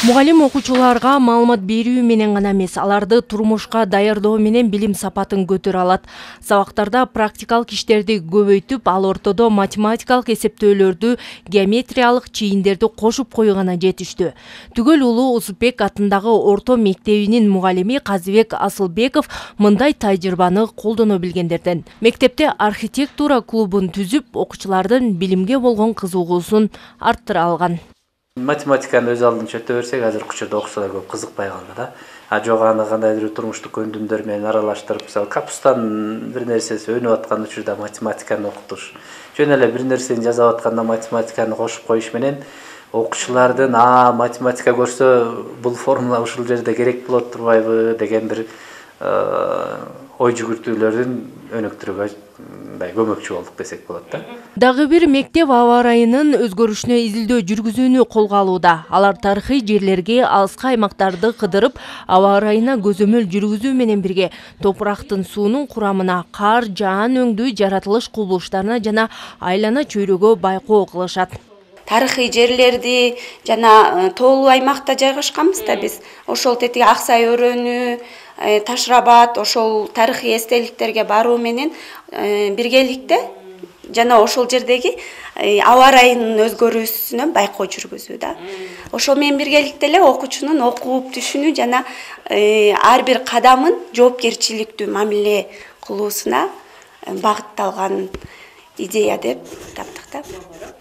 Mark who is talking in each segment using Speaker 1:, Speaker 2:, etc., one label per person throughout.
Speaker 1: Мугалим окуучуларга маалымат берүү менен гана эмес, аларды турмушка даярдоо менен билим сапатын көтөрө алат. Сабактарда практикалык иштерди көбөйтүп, ал ортодо математикалык эсептөөлөрдү, геометриялык чийиндерди кошуп коюу гана жетиштүү. Түгөл Улуу Усупбек атындагы орто мектебинин мугалими Казыбек Асылбеков мындай тажрыйбаны колдоно билгендерден. Мектепте архитектура клубун түзүп, окуучулардын билимге болгон кызыгуусун арттыра алган.
Speaker 2: Математиканы өз алдынча өтө берсек, азыр учурда окуса да көп кызыкпай калды да. Жок аны кандайдыр турмуштук көндүмдөр менен аралаштырып, мисалы капустанын бир нерсеси өнүп аткан учурда математиканы окутуш. Жөн эле бир нерсени жасап атканда математиканы кошуп коюш менен окуучулардын математика көрсө бул формула ушул жерде керек болот турбайбы деген бир ой жүгүртүүлөрдүн өнүктүрүүгө көмөкчү болдук десек болот да.
Speaker 1: Дагы бир мектеп аба ырайынын өзгөрүшүнө изилдөө жүргүзүүнү колго алууда. Алар тарыхый жерлерге, алыскы аймактарды кыдырып, аба ырайына көзөмөл жүргүзүү менен бирге топурактын суунун курамына, кар, жаан өңдүү жаратылыш кубулуштарына жана айлана чөйрөгө байкоо кылышат.
Speaker 3: Тарыхый жерлерди жана тоолуу аймакта жайгашканбыз да биз. Ошол тетиги Аксай өрөөнү, Ташрабат, ошол тарыхый эстеликтерге баруу менен биргеликте жана ошол жердеги аба ырайынын өзгөрүүсүнө байкоо жүргүзүү да. Ошол менен биргеликте эле окуучунун окуп түшүнүү жана ар бир кадамын жоопкерчиликтүү мамиле кылуусуна багытталган идея деп таптык да.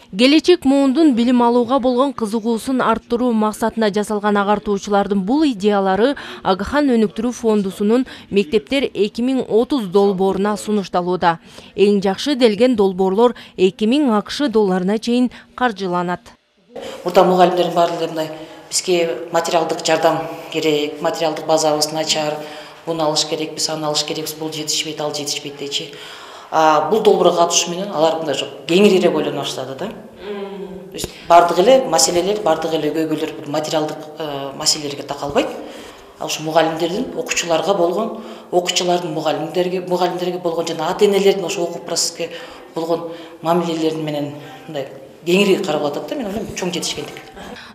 Speaker 1: Келечек муундун билим алууга болгон кызыгуусун арттыруу максатында жасалган агартуучулардын бул идеялары Агахан өнүктүрүү фондусунун мектептер 2030 долбооруна сунушталууда. Эң жакшы делген долбоорлор 2000 АКШ долларына чейин каржыланат.
Speaker 4: Мурда мугалимдердин баардыгы мындай бизге материалдык жардам керек, материалдык базабыз начар, буну алыш керекпиз, аны алыш керекпиз, бул жетишпейт, ал жетишпейт дечи. Бул долбоорго катышуу менен алар мындай кеңириирээк ойлоно баштады да. Бардык эле маселелер, бардык эле көйгөйлөр бир материалдык маселелерге такалбайт. Ошо мугалимдердин окуучуларга болгон, окуучулардын мугалимдерге болгон жана ата-энелердин ошо окуу процесске болгон мамилелери менен мындай кеңири карап атат да, мен ойлойм чоң жетишкендик.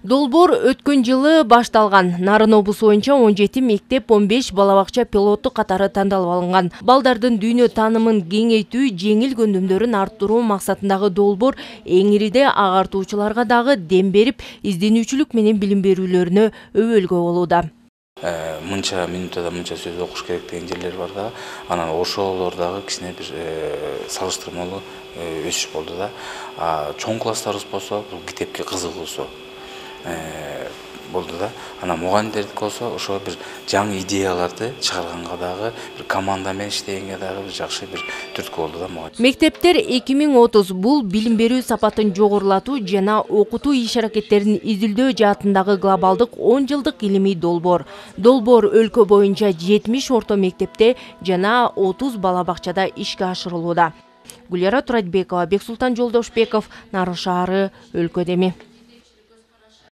Speaker 1: Долбоор өткөн жылы башталган. Нарын облусу боюнча 17 мектеп, 15 балабакча пилотту катары тандалып алынган. Балдардын дүйнө таанымын кеңейтүү, жеңил көндүмдөрүн арттыруу максатындагы долбоор эңириде агартуучуларга дагы дем берип, изденүүчүлүк менен билим берүүлөрүнө өбөлгө болууда.
Speaker 5: Мынча минутада мынча сөз окуш керек деген жерлер бар да. Анан ошолордагы кичине бир салыштырмалуу өсүш болду да. Чоң класстарыбыз болсо, бул китепке кызыгуусу болду да. Анан мугалимдердики болсо ошо бир жаңы идеяларды чыгарганга дагы бир команда менен иштегенге дагы бир жакшы бир түрткү болду да.
Speaker 1: Мектептер 2030 бул билим берүү сапатын жогорулатуу жана окутуу иш-аракеттерин изилдөө жаатындагы глобалдык 10 жылдык илимий долбоор. Долбоор өлкө боюнча 70 орто мектепте жана 30 балабакчада ишке ашырылууда. Гүлера Туратбекова, Бексултан Жолдошбеков, Нарын шаары, өлкөдеми.